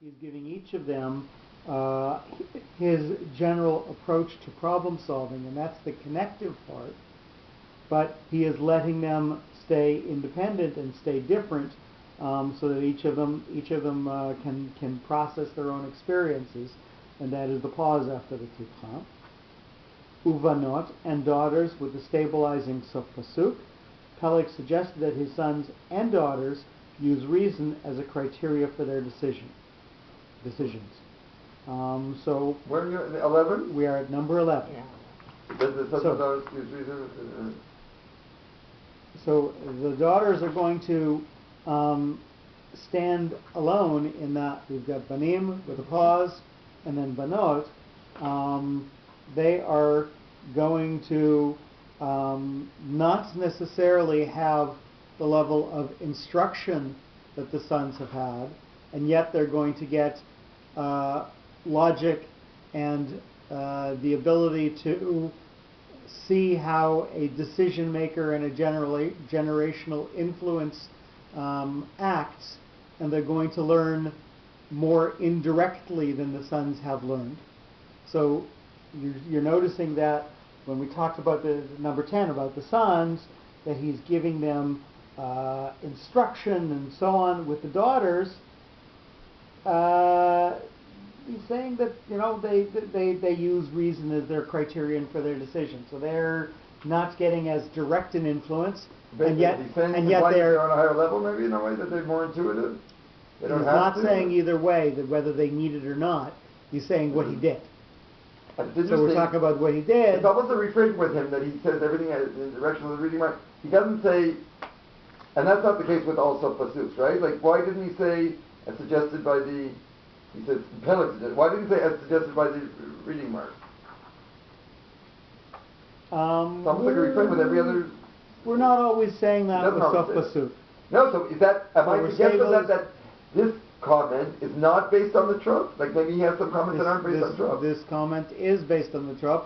He's giving each of them his general approach to problem solving, and that's the connective part. But he is letting them stay independent and stay different, so that each of them can process their own experiences, and that is the pause after the tikha. Uvanot, and daughters with the stabilizing sof pasuk. Peleg suggested that his sons and daughters use reason as a criteria for their decisions. So when you're 11, we are at number 11. Yeah. Does the sons and daughters use reason? So the daughters are going to stand alone in that we've got banim with a pause, and then banot. They are going to not necessarily have the level of instruction that the sons have had, and yet they're going to get logic and the ability to see how a decision maker and a generational influence acts, and they're going to learn more indirectly than the sons have learned. So you're noticing that when we talked about the number 10 about the sons, that he's giving them instruction and so on. With the daughters, he's saying that they use reason as their criterion for their decision. So they're not getting as direct an influence, and yet they're on a higher level, maybe in a way that they're more intuitive. They don't he's have not to. saying either way that whether they need it or not. He's saying what he did. So we're talking about what he did. It's almost a refrain with him that he says everything in the direction of the reading mind. He doesn't say, and that's not the case with all sof pasuks, right? Like, why didn't he say, as suggested by the, he says, Peleg suggested, why didn't he say, as suggested by the reading mark? It's almost like a refrain with every other. We're not always saying that with sof pasuk. No, so is that, am I to guess from that this comment is not based on the trop? Like maybe he has some comments that aren't based on trop. This comment is based on the trop.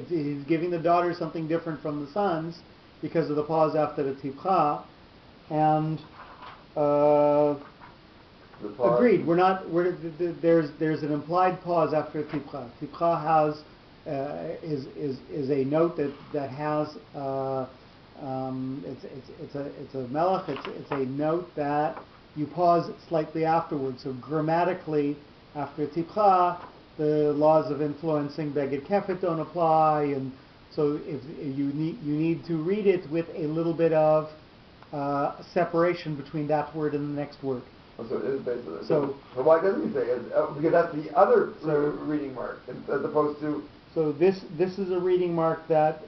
He's giving the daughters something different from the sons because of the pause after the tipcha, and agreed. There's an implied pause after tipcha. Tipcha has is a note that has it's a melech. It's a note that you pause slightly afterwards. So grammatically, after tipcha, the laws of influencing beged kefet don't apply, and so if you need to read it with a little bit of separation between that word and the next word. Oh, so it is based on that. So why doesn't he say it? Because that's the other reading mark, as opposed to. So this is a reading mark that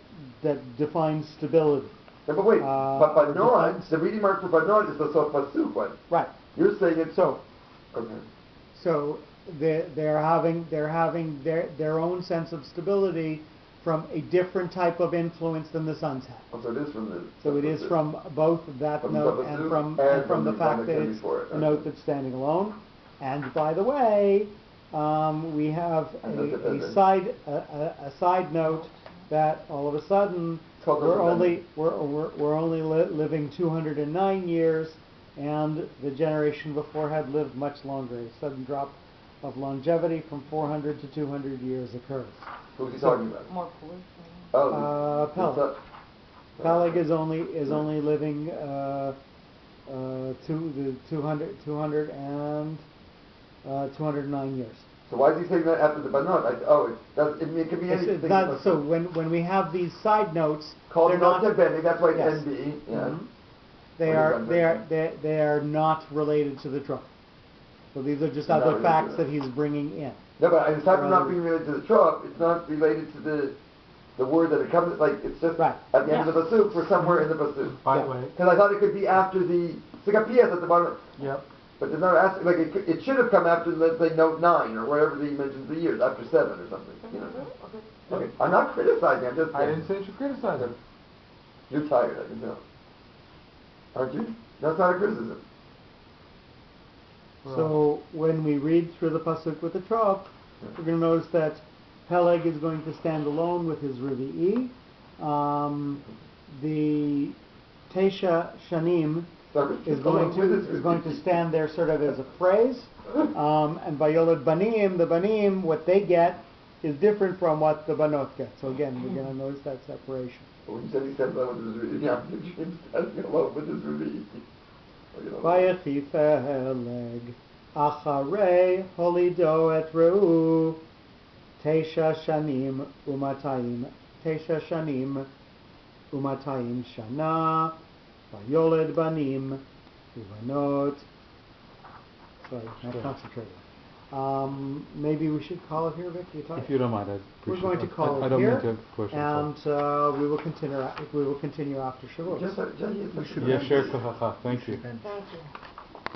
defines stability. Yeah, but wait, but Banot, the reading mark for Banot is the sof pasuk one. Right. You're saying it's so. Okay. So they're having their own sense of stability from a different type of influence than the sons have. Oh, so it is from the. So it is from both that note and from the fact that it's a note that's standing alone. And by the way, we have a side note that all of a sudden we're only living 209 years, and the generation before had lived much longer. A sudden drop of longevity from 400 to 200 years occurs. Who's he talking about? More pollution. Peleg. Peleg is only living 209 years. So why is he saying that after the Banot? It can be anything. So when we have these side notes, they're not bending. That's why it's NB. Yeah. Mm-hmm. They are not related to the trop. So these are just other facts that he's bringing in. No, but aside from not being related to the trop, it's not related to the word that it comes. Like it's just at the end of the pasuk, or somewhere in the pasuk. By the way, because I thought it could be after the. It's like a PS at the bottom. Yep. But there's no like it should have come after, let's say, note 9 or whatever he mentions the years, after 7 or something. You know. Okay. I'm not criticizing. I'm just. I didn't say you should criticize him. You're tired, I can tell. Aren't you? That's not a criticism. So when we read through the pasuk with the trop, we're going to notice that Peleg is going to stand alone with his Revi'i. The Tesha Shanim is going to stand there sort of as a phrase, and Vayoled Banim, the Banim, what they get is different from what the Banot get. So again, we're going to notice that separation. But when you said he stands alone with his Rebbe, yeah, James standing alone with his Rebbe. Vayechifeleg acharei holido et reu tesha shanim umatayim shana vayoled banim ubanot. Sorry, not concentrating. Maybe we should call it here, Vic. If you don't mind, I'd appreciate we're going to call I it don't here, mean to push it, and we will continue. We will continue after Shavuot. Just, Yeah, sure. Thank you. Thank you.